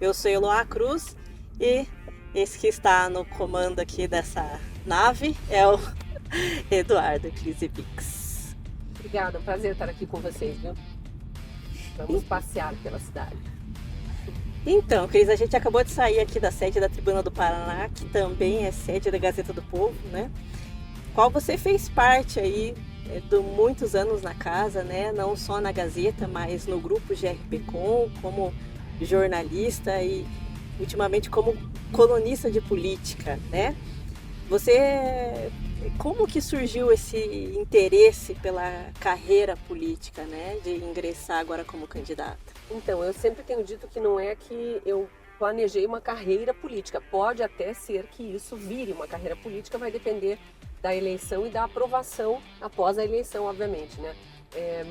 Eu sou Eloá Cruz e esse que está no comando aqui dessa nave é o Eduardo Clisibix. Obrigada, é um prazer estar aqui com vocês, viu? Vamos passear pela cidade. Então, Cris, a gente acabou de sair aqui da sede da Tribuna do Paraná, que também é sede da Gazeta do Povo, né? Qual você fez parte aí de muitos anos na casa, né? Não só na Gazeta, mas no grupo GRPcom, como jornalista e ultimamente como colunista de política, né? Como que surgiu esse interesse pela carreira política, né? De ingressar agora como candidata? Então, eu sempre tenho dito que não é que eu planejei uma carreira política. Pode até ser que isso vire uma carreira política, vai depender da eleição e da aprovação após a eleição, obviamente, né?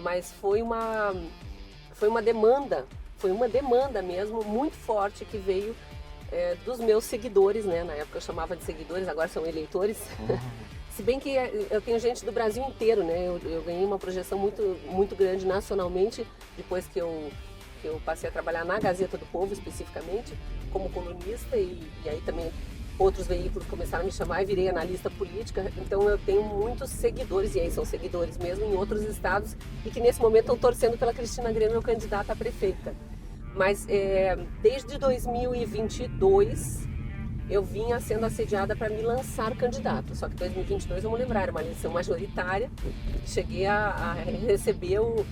Mas foi uma demanda mesmo muito forte que veio dos meus seguidores, né? Na época eu chamava de seguidores, agora são eleitores. Se bem que eu tenho gente do Brasil inteiro, né? Eu ganhei uma projeção muito, muito grande nacionalmente depois que eu passei a trabalhar na Gazeta do Povo, especificamente, como colunista, e aí também outros veículos começaram a me chamar e virei analista política. Então eu tenho muitos seguidores, e aí são seguidores mesmo, em outros estados, e que nesse momento estão torcendo pela Cristina Grêmio, candidata a prefeita. Mas desde 2022 eu vinha sendo assediada para me lançar candidata. Só que 2022, vamos lembrar, era uma eleição majoritária. Cheguei a receber o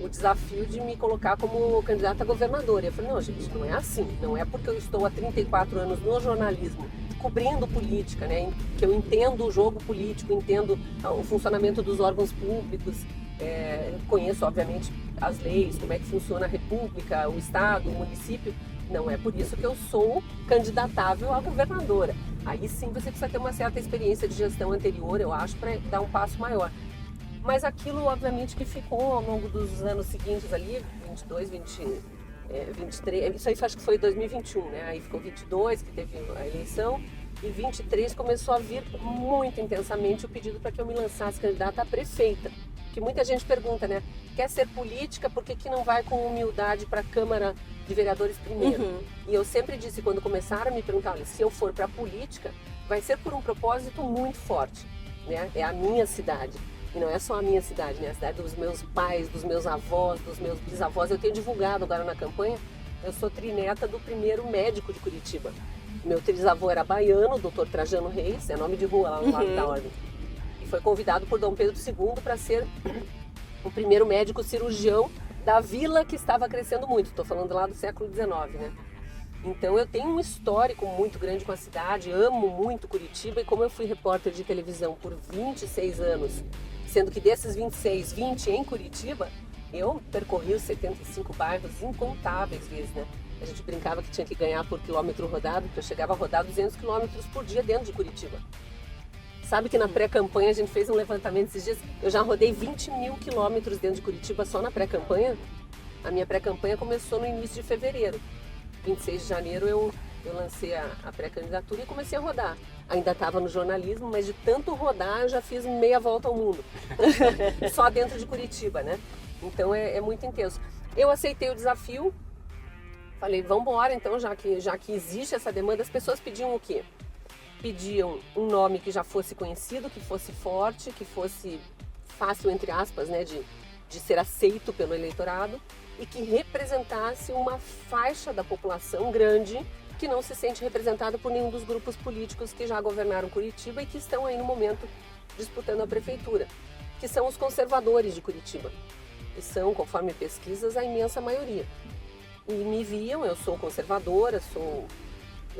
desafio de me colocar como candidata a governadora. Eu falei, não, gente, não é assim. Não é porque eu estou há 34 anos no jornalismo, cobrindo política, né? Que eu entendo o jogo político, entendo o funcionamento dos órgãos públicos, conheço, obviamente, as leis, como é que funciona a república, o estado, o município. Não é por isso que eu sou candidatável a governadora. Aí sim você precisa ter uma certa experiência de gestão anterior, eu acho, para dar um passo maior. Mas aquilo, obviamente, que ficou ao longo dos anos seguintes ali, 22, 23, isso aí acho que foi 2021, né? Aí ficou 22, que teve a eleição, e 23 começou a vir muito intensamente o pedido para que eu me lançasse candidata a prefeita. Que muita gente pergunta, né? Quer ser política, por que não vai com humildade para a Câmara de Vereadores primeiro? Uhum. E eu sempre disse, quando começaram a me perguntar, olha, se eu for para a política, vai ser por um propósito muito forte, né? É a minha cidade. E não é só a minha cidade, né? A cidade dos meus pais, dos meus avós, dos meus bisavós. Eu tenho divulgado agora na campanha, eu sou trineta do primeiro médico de Curitiba. Meu trisavô era baiano, Dr. Trajano Reis, é nome de rua lá no lado da ordem. E foi convidado por Dom Pedro II para ser o primeiro médico cirurgião da vila que estava crescendo muito. Estou falando lá do século XIX, né? Então eu tenho um histórico muito grande com a cidade, amo muito Curitiba, e como eu fui repórter de televisão por 26 anos, sendo que desses 26, 20 em Curitiba, eu percorri os 75 bairros incontáveis vezes, né? A gente brincava que tinha que ganhar por quilômetro rodado, porque eu chegava a rodar 200 quilômetros por dia dentro de Curitiba. Sabe que na pré-campanha a gente fez um levantamento esses dias, eu já rodei 20 mil quilômetros dentro de Curitiba só na pré-campanha. A minha pré-campanha começou no início de fevereiro. 26 de janeiro eu lancei a pré-candidatura e comecei a rodar. Ainda estava no jornalismo, mas de tanto rodar eu já fiz meia volta ao mundo. Só dentro de Curitiba, né? Então é muito intenso. Eu aceitei o desafio, falei, vamos embora então, já que existe essa demanda. As pessoas pediam o quê? Pediam um nome que já fosse conhecido, que fosse forte, que fosse fácil, entre aspas, né, de ser aceito pelo eleitorado e que representasse uma faixa da população grande que não se sente representada por nenhum dos grupos políticos que já governaram Curitiba e que estão aí no momento disputando a prefeitura, que são os conservadores de Curitiba, e são, conforme pesquisas, a imensa maioria. E me viam, eu sou conservadora, eu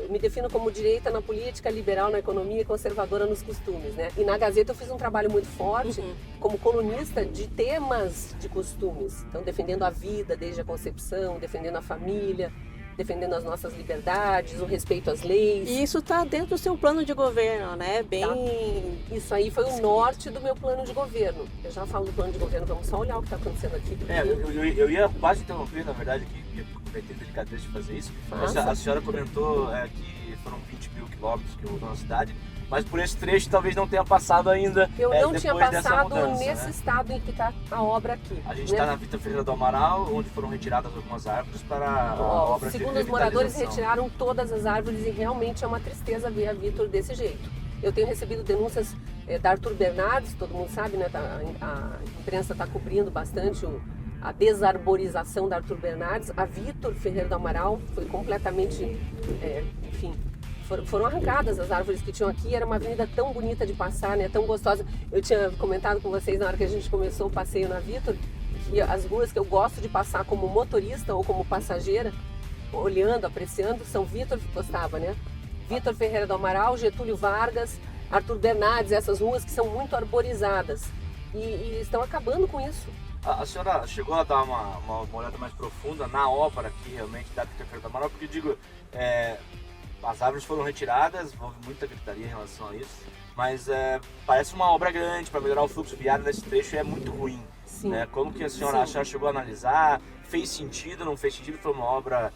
me defino como direita na política, liberal na economia e conservadora nos costumes, né? E na Gazeta eu fiz um trabalho muito forte como colunista de temas de costumes. Então, defendendo a vida desde a concepção, defendendo a família, defendendo as nossas liberdades, o respeito às leis. E isso está dentro do seu plano de governo, né? Bem... Isso aí foi o norte do meu plano de governo. Eu já falo do plano de governo, vamos só olhar o que está acontecendo aqui. Eu ia quase interromper, na verdade, que vai ter delicadeza de fazer isso. A senhora comentou que foram 20 mil quilômetros que rodou na cidade. mas por esse trecho talvez não tenha passado ainda. Eu não tinha depois dessa passado mudança, nesse né? estado em que está a obra aqui. A gente né? está na Vitor Ferreira do Amaral, onde foram retiradas algumas árvores para a Ó, obra de segundo os moradores, revitalização. retiraram todas as árvores e realmente é uma tristeza ver a Vitor desse jeito. Eu tenho recebido denúncias da Arthur Bernardes, todo mundo sabe, né? A imprensa está cobrindo bastante a desarborização da Arthur Bernardes. A Vitor Ferreira do Amaral foi completamente, enfim, foram arrancadas as árvores que tinham aqui. Era uma avenida tão bonita de passar, né? Tão gostosa. Eu tinha comentado com vocês na hora que a gente começou o passeio na Vitor, que as ruas que eu gosto de passar como motorista ou como passageira, olhando, apreciando, são Vitor, gostava, né? Vitor Ferreira do Amaral, Getúlio Vargas, Arthur Bernardes, essas ruas que são muito arborizadas e estão acabando com isso. A senhora chegou a dar uma olhada mais profunda na obra aqui realmente da Vitor Ferreira do Amaral, porque digo, as árvores foram retiradas, houve muita gritaria em relação a isso, mas parece uma obra grande para melhorar o fluxo viário desse trecho, é muito ruim. Sim. Né? Como que a senhora chegou a analisar? Fez sentido, não fez sentido? Foi uma obra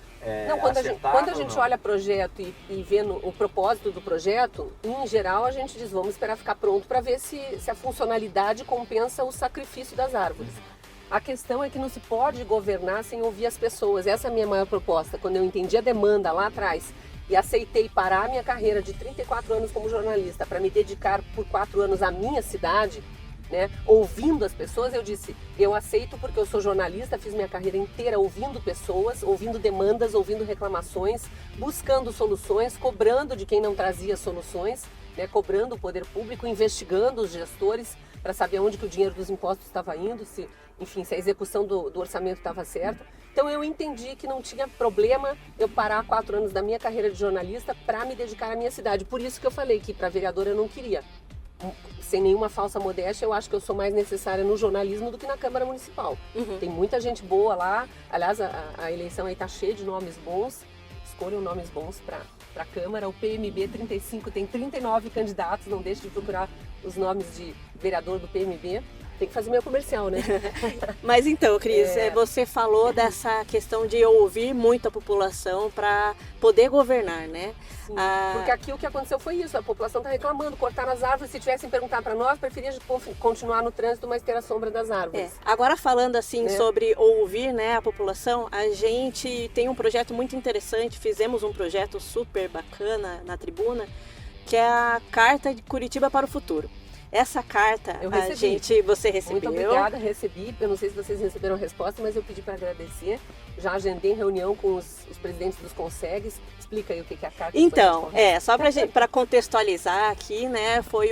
não, quando acertada a gente não? olha projeto e vê o propósito do projeto, em geral a gente diz, vamos esperar ficar pronto para ver se a funcionalidade compensa o sacrifício das árvores. A questão é que não se pode governar sem ouvir as pessoas. Essa é a minha maior proposta. Quando eu entendi a demanda lá atrás e aceitei parar a minha carreira de 34 anos como jornalista para me dedicar por 4 anos à minha cidade, né, ouvindo as pessoas, eu disse, eu aceito porque eu sou jornalista, fiz minha carreira inteira ouvindo pessoas, ouvindo demandas, ouvindo reclamações, buscando soluções, cobrando de quem não trazia soluções, né, cobrando o poder público, investigando os gestores para saber onde que o dinheiro dos impostos estava indo, se a execução do orçamento estava certa. Então eu entendi que não tinha problema eu parar 4 anos da minha carreira de jornalista para me dedicar à minha cidade. Por isso que eu falei que para vereadora eu não queria. Sem nenhuma falsa modéstia, eu acho que eu sou mais necessária no jornalismo do que na Câmara Municipal. Tem muita gente boa lá. Aliás, a eleição aí está cheia de nomes bons. Escolham nomes bons para a Câmara. O PMB 35 tem 39 candidatos. Não deixe de procurar os nomes de vereador do PMB. Tem que fazer meu comercial, né? Mas então, Cris, você falou dessa questão de ouvir muito a população para poder governar, né? Sim, porque aqui o que aconteceu foi isso, a população está reclamando, cortaram as árvores, se tivessem perguntado para nós, preferia continuar no trânsito, mas ter a sombra das árvores. Agora falando assim sobre ouvir, né, a população, a gente tem um projeto muito interessante, fizemos um projeto super bacana na tribuna, que é a Carta de Curitiba para o Futuro. Essa carta, você recebeu? Muito obrigada, recebi. Eu não sei se vocês receberam a resposta, mas eu pedi para agradecer. Já agendei reunião com os presidentes dos consegues. Explica aí o que é a carta. Então, só para contextualizar aqui, né, foi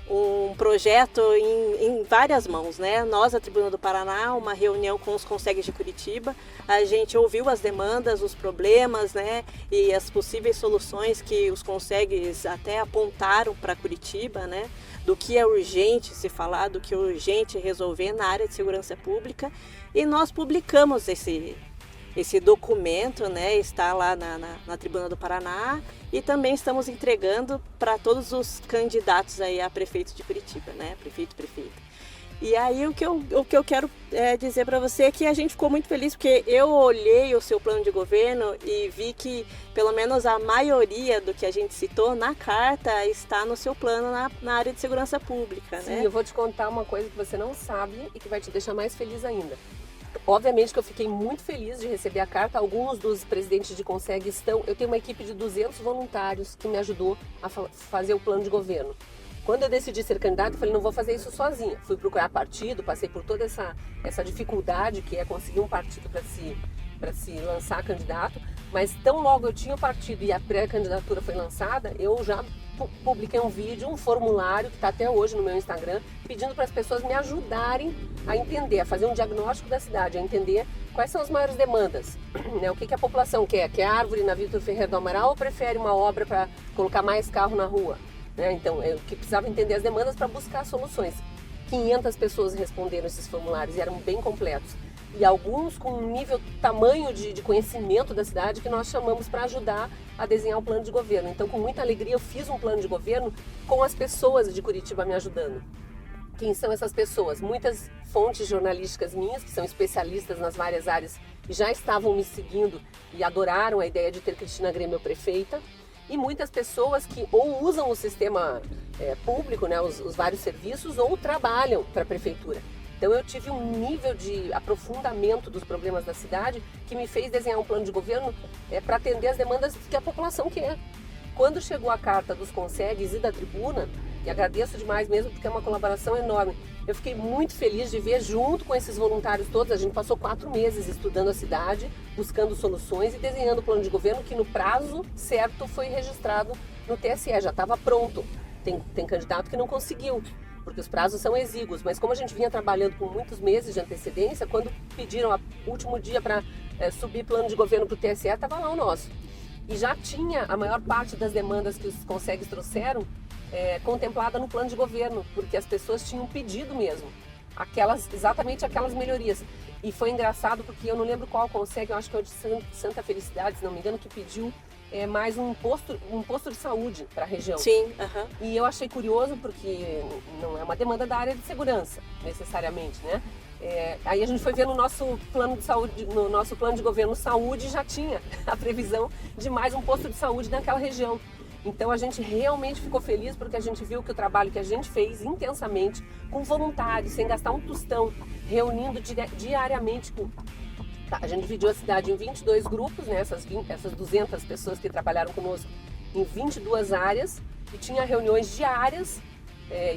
um projeto em várias mãos, né? Nós, a Tribuna do Paraná, uma reunião com os consegues de Curitiba, a gente ouviu as demandas, os problemas, né? E as possíveis soluções que os consegues até apontaram para Curitiba, né? Do que é urgente se falar, do que é urgente resolver na área de segurança pública. E nós publicamos esse documento, né, está lá na Tribuna do Paraná e também estamos entregando para todos os candidatos aí a prefeito de Curitiba, né, prefeita. E aí o que eu quero dizer para você é que a gente ficou muito feliz porque eu olhei o seu plano de governo e vi que pelo menos a maioria do que a gente citou na carta está no seu plano na área de segurança pública, né? Sim, eu vou te contar uma coisa que você não sabe e que vai te deixar mais feliz ainda. Obviamente que eu fiquei muito feliz de receber a carta. Alguns dos presidentes de Conseg estão... Eu tenho uma equipe de 200 voluntários que me ajudou a fazer o plano de governo. Quando eu decidi ser candidata, eu falei, não vou fazer isso sozinha. Fui procurar partido, passei por toda essa dificuldade que é conseguir um partido para se lançar candidato. Mas tão logo eu tinha o partido e a pré-candidatura foi lançada, eu já publiquei um vídeo, um formulário que está até hoje no meu Instagram, pedindo para as pessoas me ajudarem a entender, a fazer um diagnóstico da cidade, a entender quais são as maiores demandas, né? O que a população quer? Quer árvore na Vitor Ferreira do Amaral ou prefere uma obra para colocar mais carro na rua? Né? Então, eu precisava entender as demandas para buscar soluções. 500 pessoas responderam esses formulários e eram bem completos. E alguns com um nível, tamanho de conhecimento da cidade que nós chamamos para ajudar a desenhar o plano de governo. Então, com muita alegria, eu fiz um plano de governo com as pessoas de Curitiba me ajudando. Quem são essas pessoas? Muitas fontes jornalísticas minhas, que são especialistas nas várias áreas, e já estavam me seguindo e adoraram a ideia de ter Cristina Grêmio prefeita. e muitas pessoas que ou usam o sistema público, né, os vários serviços, ou trabalham para a prefeitura. Então eu tive um nível de aprofundamento dos problemas da cidade que me fez desenhar um plano de governo para atender as demandas que a população quer. Quando chegou a carta dos Consegues e da Tribuna, e agradeço demais mesmo porque é uma colaboração enorme, eu fiquei muito feliz de ver junto com esses voluntários todos, a gente passou 4 meses estudando a cidade, buscando soluções e desenhando o plano de governo que no prazo certo foi registrado no TSE, já estava pronto. Tem candidato que não conseguiu, porque os prazos são exíguos, mas como a gente vinha trabalhando com muitos meses de antecedência, quando pediram o último dia para subir plano de governo para o TSE, estava lá o nosso. E já tinha a maior parte das demandas que os Consegues trouxeram contemplada no plano de governo, porque as pessoas tinham pedido mesmo, exatamente aquelas melhorias. E foi engraçado porque eu não lembro qual Consegue, eu acho que é o de Santa Felicidade, se não me engano, que pediu mais um posto de saúde para a região. Sim, E eu achei curioso porque não é uma demanda da área de segurança, necessariamente, né? Aí a gente foi ver no nosso plano de saúde, no nosso plano de governo saúde, já tinha a previsão de mais um posto de saúde naquela região. Então a gente realmente ficou feliz porque a gente viu que o trabalho que a gente fez intensamente, com voluntários, sem gastar um tostão, reunindo diariamente a gente dividiu a cidade em 22 grupos, né? Essas 200 pessoas que trabalharam conosco em 22 áreas e tinha reuniões diárias.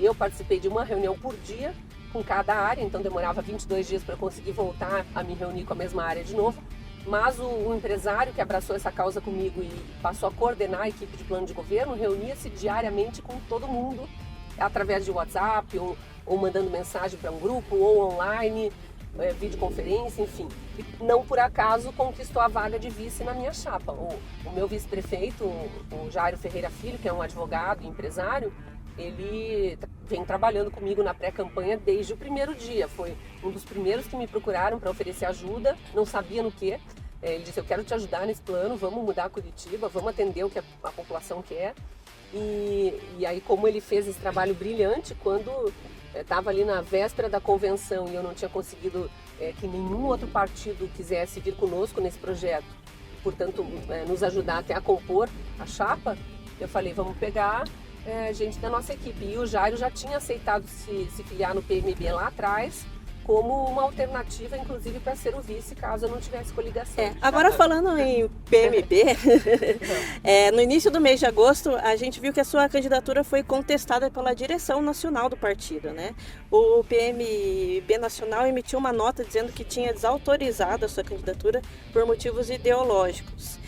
Eu participei de uma reunião por dia com cada área, então demorava 22 dias para conseguir voltar a me reunir com a mesma área de novo. Mas o empresário que abraçou essa causa comigo e passou a coordenar a equipe de plano de governo reunia-se diariamente com todo mundo através de WhatsApp ou mandando mensagem para um grupo ou online, videoconferência, enfim. E não por acaso conquistou a vaga de vice na minha chapa. O meu vice-prefeito, o Jairo Ferreira Filho, que é um advogado e empresário, ele vem trabalhando comigo na pré-campanha desde o primeiro dia. Foi um dos primeiros que me procuraram para oferecer ajuda, não sabia no que. Ele disse, eu quero te ajudar nesse plano, vamos mudar Curitiba, vamos atender o que a população quer. E aí, como ele fez esse trabalho brilhante, quando estava ali na véspera da convenção e eu não tinha conseguido que nenhum outro partido quisesse vir conosco nesse projeto, portanto, nos ajudar até a compor a chapa, eu falei, vamos pegar gente da nossa equipe. E o Jairo já tinha aceitado se filiar no PMB lá atrás, como uma alternativa, inclusive, para ser o vice, caso eu não tivesse coligação. Agora falando em PMB, no início do mês de agosto, a gente viu que a sua candidatura foi contestada pela direção nacional do partido, né? O PMB nacional emitiu uma nota dizendo que tinha desautorizado a sua candidatura por motivos ideológicos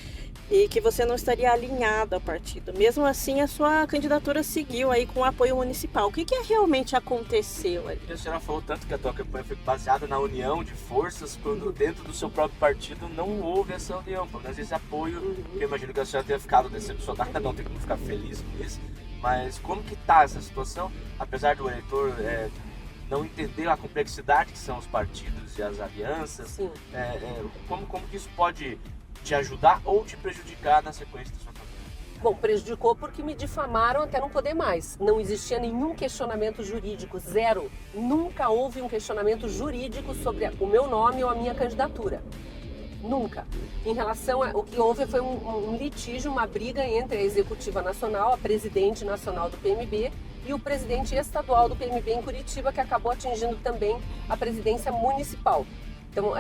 e que você não estaria alinhado ao partido. Mesmo assim, a sua candidatura seguiu aí com o apoio municipal. O que realmente aconteceu ali? A senhora falou tanto que a tua campanha foi baseada na união de forças, quando dentro do seu próprio partido não houve essa união, pelo menos esse apoio, que eu imagino que a senhora tenha ficado decepcionada, não tem como ficar feliz com isso, mas como que está essa situação, apesar do eleitor não entender a complexidade que são os partidos e as alianças, como que isso pode te ajudar ou te prejudicar na sequência da sua campanha? Bom, prejudicou porque me difamaram até não poder mais. Não existia nenhum questionamento jurídico, zero. Nunca houve um questionamento jurídico sobre o meu nome ou a minha candidatura. Nunca. Em relação ao que houve foi um litígio, uma briga entre a Executiva Nacional, a presidente nacional do PMB, e o presidente estadual do PMB em Curitiba, que acabou atingindo também a presidência municipal. Então,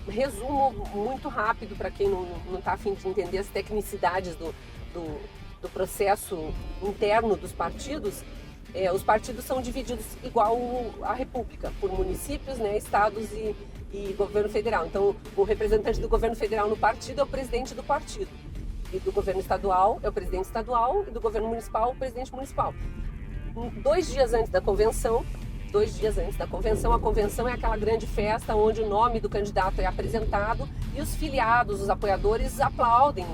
resumo muito rápido para quem não está a fim de entender as tecnicidades do processo interno dos partidos. Os partidos são divididos igual à República, por municípios, né, estados e governo federal. Então, o representante do governo federal no partido é o presidente do partido. E do governo estadual é o presidente estadual e do governo municipal o presidente municipal. 2 dias antes da convenção, a convenção é aquela grande festa onde o nome do candidato é apresentado e os filiados, os apoiadores aplaudem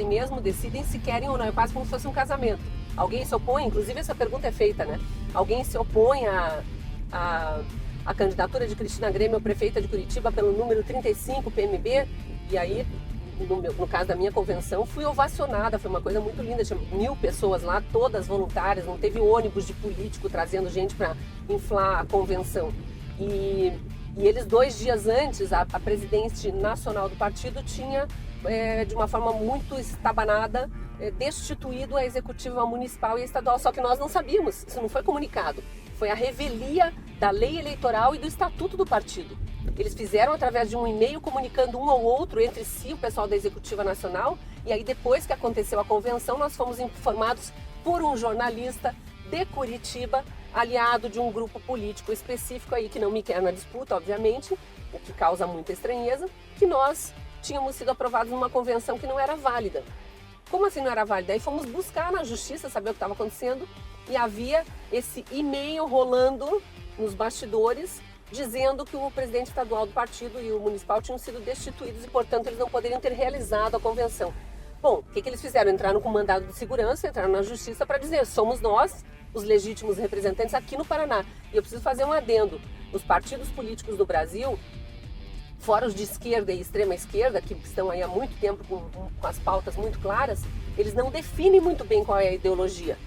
mesmo, decidem se querem ou não, é quase como se fosse um casamento. Alguém se opõe, inclusive essa pergunta é feita, né? Alguém se opõe à candidatura de Cristina Grêmio, prefeita de Curitiba, pelo número 35 PMB, e aí, no caso da minha convenção, fui ovacionada, foi uma coisa muito linda, tinha 1000 pessoas lá, todas voluntárias, não teve ônibus de político trazendo gente para inflar a convenção. E eles 2 dias antes, a presidente nacional do partido tinha, de uma forma muito estabanada, destituído a executiva municipal e estadual, só que nós não sabíamos, isso não foi comunicado. Foi a revelia da lei eleitoral e do estatuto do partido. Eles fizeram através de um e-mail comunicando um ao outro, entre si, o pessoal da Executiva Nacional, e aí depois que aconteceu a convenção, nós fomos informados por um jornalista de Curitiba, aliado de um grupo político específico aí, que não me quer na disputa, obviamente, o que causa muita estranheza, que nós tínhamos sido aprovados numa convenção que não era válida. Como assim não era válida? Aí fomos buscar na justiça, saber o que estava acontecendo, e havia esse e-mail rolando nos bastidores, dizendo que o presidente estadual do partido e o municipal tinham sido destituídos e, portanto, eles não poderiam ter realizado a convenção. Bom, o que eles fizeram? Entraram com mandado de segurança, entraram na justiça para dizer, somos nós os legítimos representantes aqui no Paraná. E eu preciso fazer um adendo. Os partidos políticos do Brasil, fora os de esquerda e extrema esquerda, que estão aí há muito tempo com as pautas muito claras, eles não definem muito bem qual é a ideologia.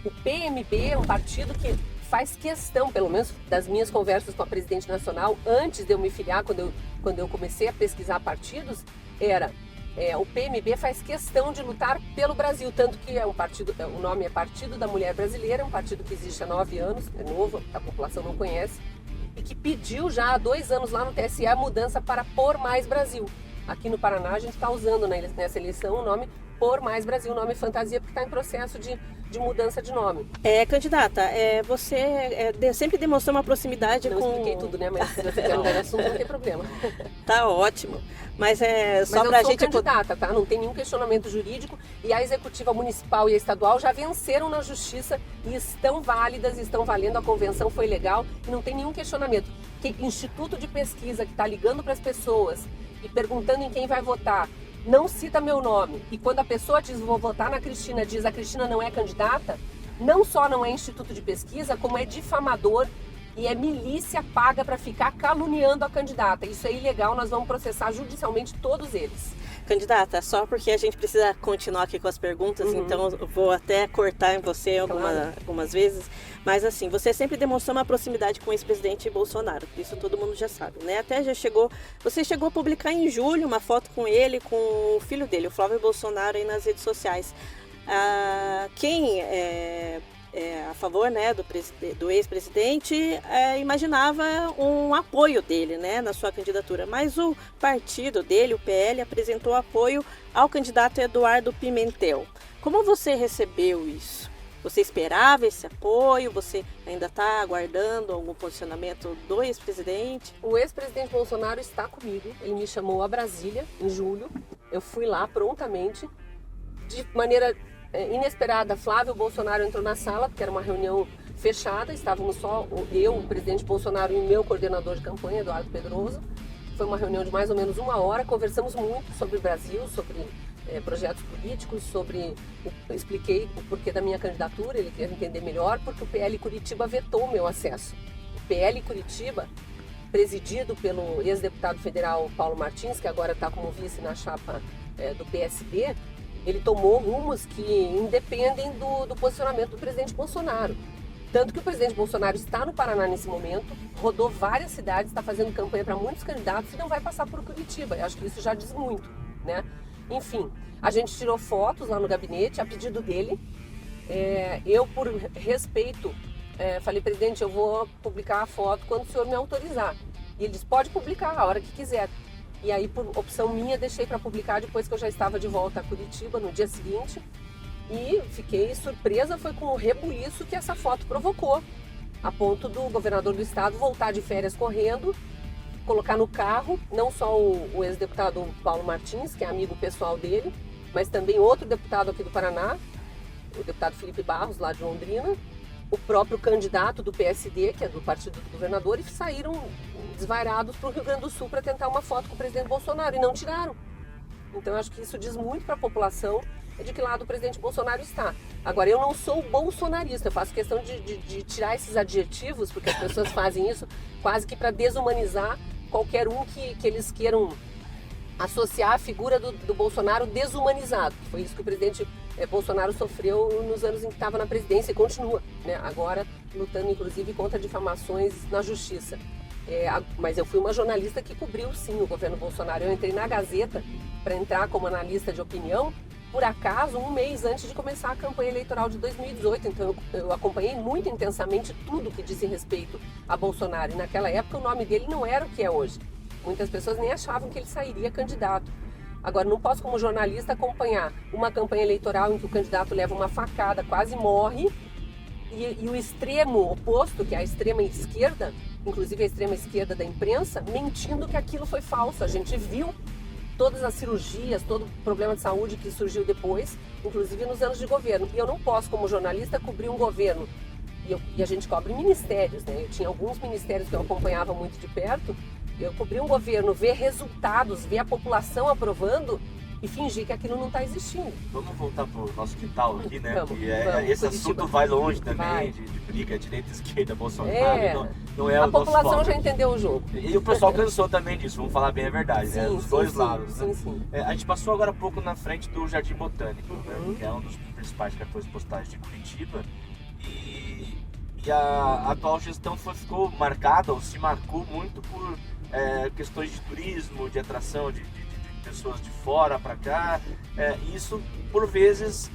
O PMB é um partido que faz questão, pelo menos das minhas conversas com a presidente nacional, antes de eu me filiar, quando eu comecei a pesquisar partidos, o PMB faz questão de lutar pelo Brasil, tanto que é um partido, o nome é Partido da Mulher Brasileira, é um partido que existe há 9 anos, é novo, a população não conhece, e que pediu já há 2 anos lá no TSE a mudança para Por Mais Brasil. Aqui no Paraná a gente está usando nessa eleição o nome Por Mais Brasil, nome fantasia, porque está em processo de mudança de nome. Candidata, você sempre demonstrou uma proximidade não com... Não expliquei tudo, né? Mas se você quer mudar de assunto, não tem problema. Tá ótimo. Mas só Mas pra eu sou gente... candidata, tá? Não tem nenhum questionamento jurídico e a executiva municipal e a estadual já venceram na justiça e estão válidas, estão valendo, a convenção foi legal e não tem nenhum questionamento. Que instituto de pesquisa que está ligando para as pessoas e perguntando em quem vai votar, não cita meu nome, e quando a pessoa diz vou votar na Cristina, diz a Cristina não é candidata, não só não é instituto de pesquisa, como é difamador e é milícia paga para ficar caluniando a candidata. Isso é ilegal, nós vamos processar judicialmente todos eles. Candidata, só porque a gente precisa continuar aqui com as perguntas, então eu vou até cortar em você algumas vezes, mas assim, você sempre demonstrou uma proximidade com o ex-presidente Bolsonaro, isso todo mundo já sabe, né? Até você chegou a publicar em julho uma foto com ele, com o filho dele, o Flávio Bolsonaro, aí nas redes sociais. Quem é a favor, né, do ex-presidente, imaginava um apoio dele, né, na sua candidatura, mas o partido dele, o PL, apresentou apoio ao candidato Eduardo Pimentel. Como você recebeu isso? Você esperava esse apoio? Você ainda está aguardando algum posicionamento do ex-presidente? O ex-presidente Bolsonaro está comigo, ele me chamou a Brasília em julho, eu fui lá prontamente, de maneira inesperada. Flávio Bolsonaro entrou na sala, porque era uma reunião fechada, estávamos só eu, o presidente Bolsonaro e o meu coordenador de campanha, Eduardo Pedroso. Foi uma reunião de mais ou menos 1 hora, conversamos muito sobre o Brasil, sobre projetos políticos, expliquei o porquê da minha candidatura, ele queria entender melhor, porque o PL Curitiba vetou o meu acesso. O PL Curitiba, presidido pelo ex-deputado federal Paulo Martins, que agora está como vice na chapa do PSD, ele tomou rumos que independem do posicionamento do presidente Bolsonaro. Tanto que o presidente Bolsonaro está no Paraná nesse momento, rodou várias cidades, está fazendo campanha para muitos candidatos e não vai passar por Curitiba. Eu acho que isso já diz muito, né? Enfim, a gente tirou fotos lá no gabinete, a pedido dele. Eu, por respeito, falei, presidente, eu vou publicar a foto quando o senhor me autorizar. E ele disse, pode publicar a hora que quiser. E aí, por opção minha, deixei para publicar depois que eu já estava de volta a Curitiba, no dia seguinte. E fiquei surpresa, foi com o rebuliço que essa foto provocou. A ponto do governador do estado voltar de férias correndo, colocar no carro, não só o ex-deputado Paulo Martins, que é amigo pessoal dele, mas também outro deputado aqui do Paraná, o deputado Felipe Barros, lá de Londrina, o próprio candidato do PSD, que é do partido do governador, e saíram desvairados para o Rio Grande do Sul para tentar uma foto com o presidente Bolsonaro e não tiraram. Então eu acho que isso diz muito para a população de que lado o presidente Bolsonaro está. Agora, eu não sou bolsonarista, eu faço questão de tirar esses adjetivos, porque as pessoas fazem isso quase que para desumanizar qualquer um que eles queiram associar a figura do Bolsonaro desumanizado. Foi isso que o presidente Bolsonaro sofreu nos anos em que estava na presidência e continua, né? Agora lutando inclusive contra difamações na justiça. Mas eu fui uma jornalista que cobriu sim o governo Bolsonaro. Eu entrei na Gazeta para entrar como analista de opinião por acaso, um mês antes de começar a campanha eleitoral de 2018. Então eu acompanhei muito intensamente tudo que disse respeito a Bolsonaro. E naquela época o nome dele não era o que é hoje. Muitas pessoas nem achavam que ele sairia candidato. Agora, não posso, como jornalista, acompanhar uma campanha eleitoral em que o candidato leva uma facada, quase morre, e o extremo oposto, que é a extrema esquerda, inclusive a extrema esquerda da imprensa, mentindo que aquilo foi falso. A gente viu todas as cirurgias, todo o problema de saúde que surgiu depois, inclusive nos anos de governo. E eu não posso, como jornalista, cobrir um governo. E a gente cobre ministérios, né? Eu tinha alguns ministérios que eu acompanhava muito de perto. Eu cobri um governo, ver resultados, ver a população aprovando e fingir que aquilo não está existindo. Vamos voltar pro nosso quintal aqui, né? Vamos, esse Curitiba. assunto vai longe também, Vai. de briga, direita, esquerda, Bolsonaro. Não é A o nosso população foco. já entendeu o jogo. E o pessoal cansou também disso, vamos falar bem a verdade, né? Dos dois lados. Sim, Né? sim. A gente passou agora há pouco na frente do Jardim Botânico, Uhum. né? Que é um dos principais cartões postais de Curitiba. E a atual gestão ficou marcada, ou se marcou muito por questões de turismo, de atração de pessoas de fora para cá. E isso, por vezes,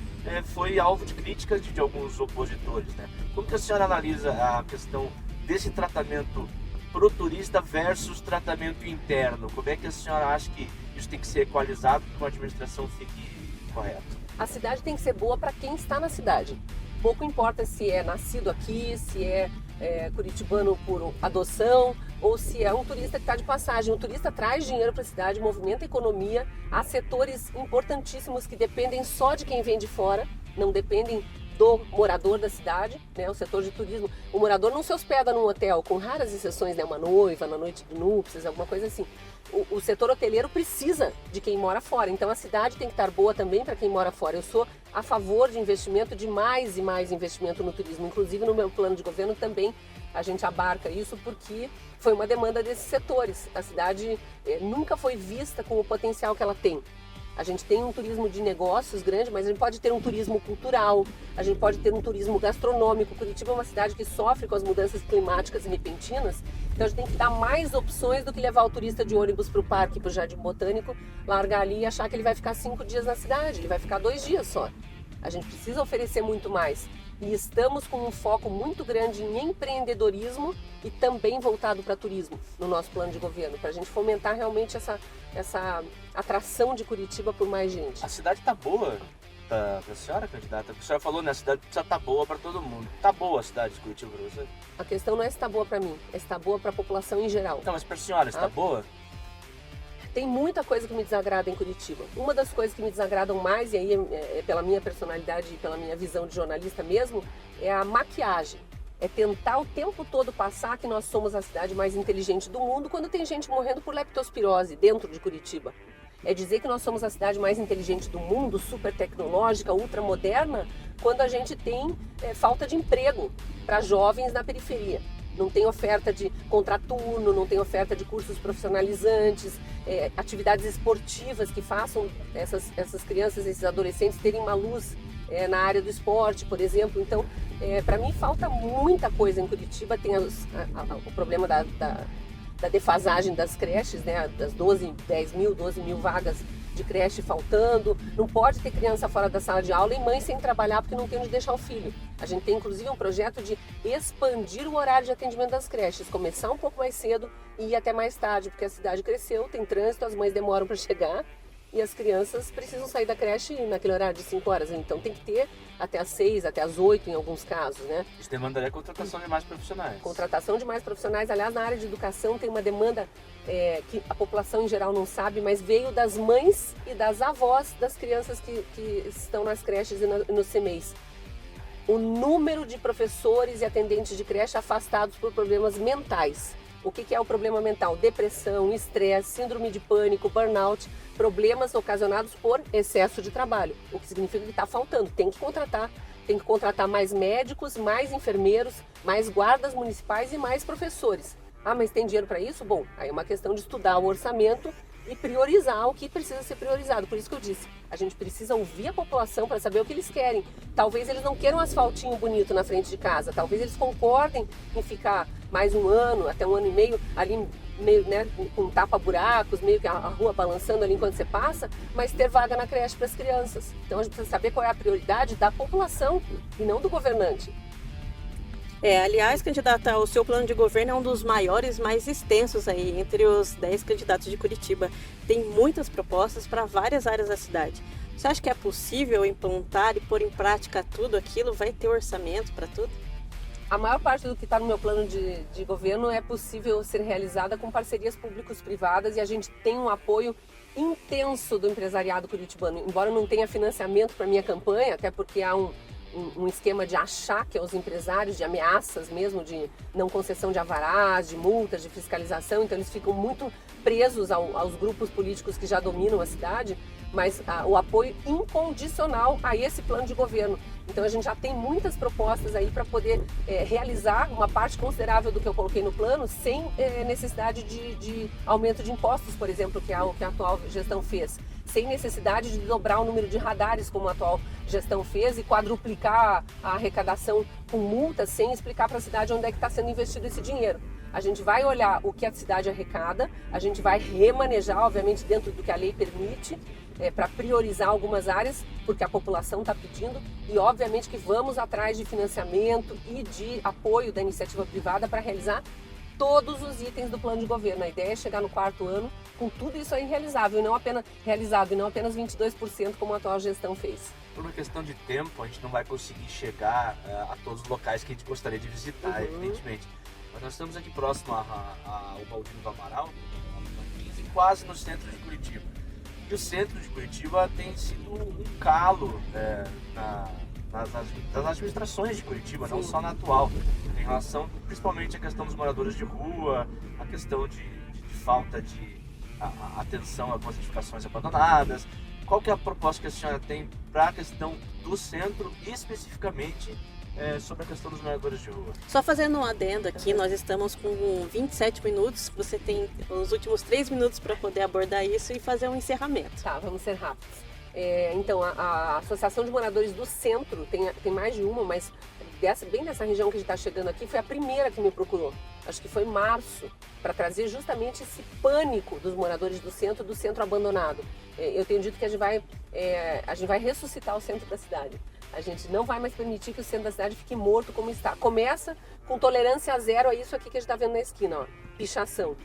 foi alvo de críticas de alguns opositores, né? Como que a senhora analisa a questão desse tratamento pro turista versus tratamento interno? Como é que a senhora acha que isso tem que ser equalizado para que a administração fique correta? A cidade tem que ser boa para quem está na cidade. Pouco importa se é nascido aqui, se é curitibano por adoção ou se é um turista que está de passagem. O turista traz dinheiro para a cidade, movimenta a economia. Há setores importantíssimos que dependem só de quem vem de fora, não dependem do morador da cidade, né? O setor de turismo. O morador não se hospeda num hotel, com raras exceções, né? Uma noiva, na noite de núpcias, alguma coisa assim. O setor hoteleiro precisa de quem mora fora, então a cidade tem que estar boa também para quem mora fora. Eu sou a favor de investimento, de mais e mais investimento no turismo, inclusive no meu plano de governo também a gente abarca isso porque foi uma demanda desses setores. A cidade nunca foi vista com o potencial que ela tem. A gente tem um turismo de negócios grande, mas a gente pode ter um turismo cultural, a gente pode ter um turismo gastronômico. Curitiba é uma cidade que sofre com as mudanças climáticas e repentinas, então a gente tem que dar mais opções do que levar o turista de ônibus para o parque, para o Jardim Botânico, largar ali e achar que ele vai ficar 5 dias na cidade, ele vai ficar 2 dias só. A gente precisa oferecer muito mais. E estamos com um foco muito grande em empreendedorismo e também voltado para turismo no nosso plano de governo, para a gente fomentar realmente essa atração de Curitiba por mais gente. A cidade está boa para a senhora, candidata? A senhora falou, né? A cidade precisa estar boa para todo mundo. Está boa a cidade de Curitiba para você? A questão não é se está boa para mim, é se está boa para a população em geral. Então, mas para a senhora, está boa? Tem muita coisa que me desagrada em Curitiba. Uma das coisas que me desagradam mais, e aí é pela minha personalidade e pela minha visão de jornalista mesmo, é a maquiagem. É tentar o tempo todo passar que nós somos a cidade mais inteligente do mundo quando tem gente morrendo por leptospirose dentro de Curitiba. É dizer que nós somos a cidade mais inteligente do mundo, super tecnológica, ultramoderna, quando a gente tem falta de emprego para jovens na periferia. Não tem oferta de contraturno, não tem oferta de cursos profissionalizantes, atividades esportivas que façam essas crianças, esses adolescentes terem uma luz na área do esporte, por exemplo. Então, para mim falta muita coisa em Curitiba. Tem o problema da defasagem das creches, né? Das 12 mil vagas de creche faltando. Não pode ter criança fora da sala de aula e mãe sem trabalhar porque não tem onde deixar o filho. A gente tem inclusive um projeto de expandir o horário de atendimento das creches, começar um pouco mais cedo e ir até mais tarde, porque a cidade cresceu, tem trânsito, as mães demoram para chegar e as crianças precisam sair da creche naquele horário de 5 horas. Então tem que ter até às 6, até às 8 em alguns casos, né? Isso demandaria a contratação de mais profissionais. Contratação de mais profissionais. Aliás, na área de educação tem uma demanda que a população em geral não sabe, mas veio das mães e das avós das crianças que estão nas creches e nos CMEIs. O número de professores e atendentes de creche afastados por problemas mentais. O que é o problema mental? Depressão, estresse, síndrome de pânico, burnout, problemas ocasionados por excesso de trabalho. O que significa que está faltando. Tem que contratar mais médicos, mais enfermeiros, mais guardas municipais e mais professores. Ah, mas tem dinheiro para isso? Bom, aí é uma questão de estudar o orçamento e priorizar o que precisa ser priorizado. Por isso que eu disse, a gente precisa ouvir a população para saber o que eles querem. Talvez eles não queiram um asfaltinho bonito na frente de casa, talvez eles concordem em ficar mais um ano, até um ano e meio ali meio, né, com tapa-buracos, meio que a rua balançando ali enquanto você passa, mas ter vaga na creche para as crianças. Então a gente precisa saber qual é a prioridade da população e não do governante. Aliás, candidata, o seu plano de governo é um dos maiores, mais extensos aí, entre os 10 candidatos de Curitiba. Tem muitas propostas para várias áreas da cidade. Você acha que é possível implantar e pôr em prática tudo aquilo? Vai ter orçamento para tudo? A maior parte do que está no meu plano de governo é possível ser realizada com parcerias públicos-privadas, e a gente tem um apoio intenso do empresariado curitibano. Embora eu não tenha financiamento para minha campanha, até porque há um esquema de achaque aos empresários, de ameaças mesmo, de não concessão de alvarás, de multas, de fiscalização, então eles ficam muito presos aos grupos políticos que já dominam a cidade, mas o apoio incondicional a esse plano de governo. Então a gente já tem muitas propostas aí para poder realizar uma parte considerável do que eu coloquei no plano sem necessidade de aumento de impostos, por exemplo, que é o que a atual gestão fez. Sem necessidade de dobrar o número de radares, como a atual gestão fez, e quadruplicar a arrecadação com multas, sem explicar para a cidade onde é que está sendo investido esse dinheiro. A gente vai olhar o que a cidade arrecada, a gente vai remanejar, obviamente, dentro do que a lei permite, para priorizar algumas áreas, porque a população está pedindo, e obviamente que vamos atrás de financiamento e de apoio da iniciativa privada para realizar todos os itens do plano de governo. A ideia é chegar no 4º ano com tudo isso aí realizável, e não apenas 22% como a atual gestão fez. Por uma questão de tempo, a gente não vai conseguir chegar a todos os locais que a gente gostaria de visitar, evidentemente. Mas nós estamos aqui próximo ao Baldino do Amaral, quase no centro de Curitiba. E o centro de Curitiba tem sido um calo das administrações de Curitiba, não só na atual, em relação principalmente à questão dos moradores de rua, a questão de falta de atenção a algumas edificações abandonadas. Qual que é a proposta que a senhora tem para a questão do centro e especificamente sobre a questão dos moradores de rua? Só fazendo um adendo aqui, nós estamos com 27 minutos, você tem os últimos 3 minutos para poder abordar isso e fazer um encerramento. Tá, vamos ser rápidos. Então, a Associação de Moradores do Centro, tem mais de uma, mas bem nessa região que a gente está chegando aqui, foi a primeira que me procurou. Acho que foi em março, para trazer justamente esse pânico dos moradores do centro abandonado. Eu tenho dito que a gente vai ressuscitar o centro da cidade. A gente não vai mais permitir que o centro da cidade fique morto como está. Começa com tolerância zero a isso aqui que a gente está vendo na esquina, ó, pichação.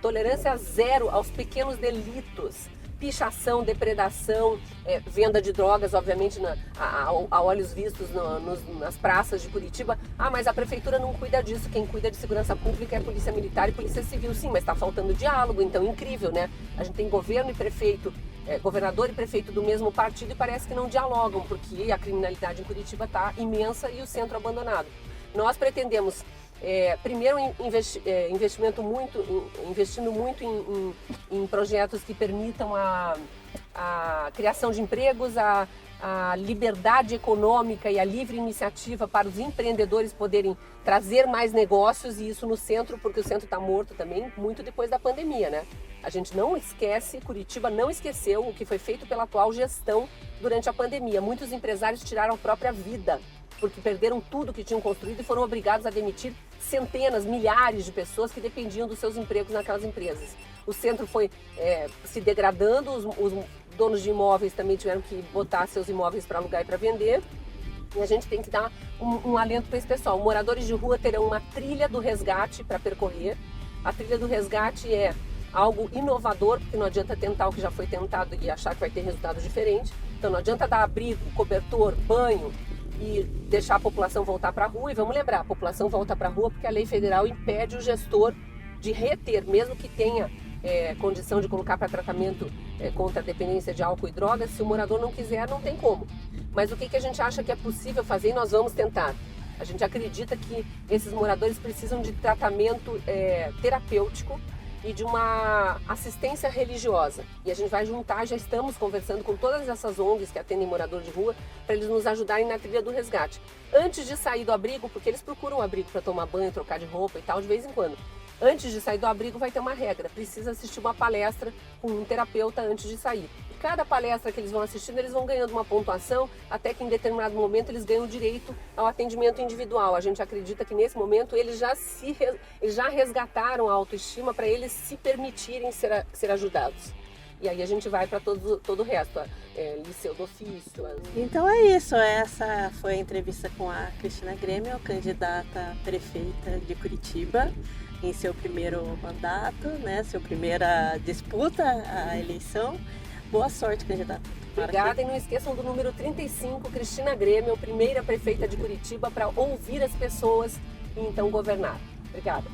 Tolerância zero aos pequenos delitos. Pichação, depredação, venda de drogas, obviamente, a olhos vistos nas praças de Curitiba. Mas a prefeitura não cuida disso. Quem cuida de segurança pública é a Polícia Militar e Polícia Civil. Sim, mas está faltando diálogo, então incrível, né? A gente tem governo e prefeito, governador e prefeito do mesmo partido, e parece que não dialogam, porque a criminalidade em Curitiba está imensa e o centro abandonado. Nós pretendemos primeiro investindo muito em projetos que permitam a criação de empregos, a liberdade econômica e a livre iniciativa para os empreendedores poderem trazer mais negócios, e isso no centro, porque o centro está morto também, muito depois da pandemia, né? A gente não esquece, Curitiba não esqueceu o que foi feito pela atual gestão durante a pandemia. Muitos empresários tiraram a própria vida, porque perderam tudo que tinham construído e foram obrigados a demitir centenas, milhares de pessoas que dependiam dos seus empregos naquelas empresas. O centro foi se degradando, os donos de imóveis também tiveram que botar seus imóveis para alugar e para vender, e a gente tem que dar um alento para esse pessoal. Moradores de rua terão uma trilha do resgate para percorrer. A trilha do resgate é algo inovador, porque não adianta tentar o que já foi tentado e achar que vai ter resultado diferente. Então não adianta dar abrigo, cobertor, banho e deixar a população voltar para a rua. E vamos lembrar, a população volta para a rua porque a lei federal impede o gestor de reter, mesmo que tenha condição de colocar para tratamento contra a dependência de álcool e drogas. Se o morador não quiser, não tem como. Mas o que a gente acha que é possível fazer, e nós vamos tentar. A gente acredita que esses moradores precisam de tratamento terapêutico e de uma assistência religiosa. E a gente vai juntar, já estamos conversando com todas essas ONGs que atendem morador de rua, para eles nos ajudarem na trilha do resgate. Antes de sair do abrigo, porque eles procuram abrigo para tomar banho, trocar de roupa e tal, de vez em quando. Antes de sair do abrigo vai ter uma regra, precisa assistir uma palestra com um terapeuta antes de sair. cada palestra que eles vão assistindo, eles vão ganhando uma pontuação, até que em determinado momento eles ganham direito ao atendimento individual. A gente acredita que nesse momento eles já resgataram a autoestima para eles se permitirem ser ajudados. E aí a gente vai para todo o resto, liceu do ofício. Então é isso, essa foi a entrevista com a Cristina Grêmio, candidata a prefeita de Curitiba, em seu primeiro mandato, né, sua primeira disputa à eleição. Boa sorte, candidata. Obrigada, e não esqueçam do número 35, Cristina Grêmio, primeira prefeita de Curitiba, para ouvir as pessoas e então governar. Obrigada.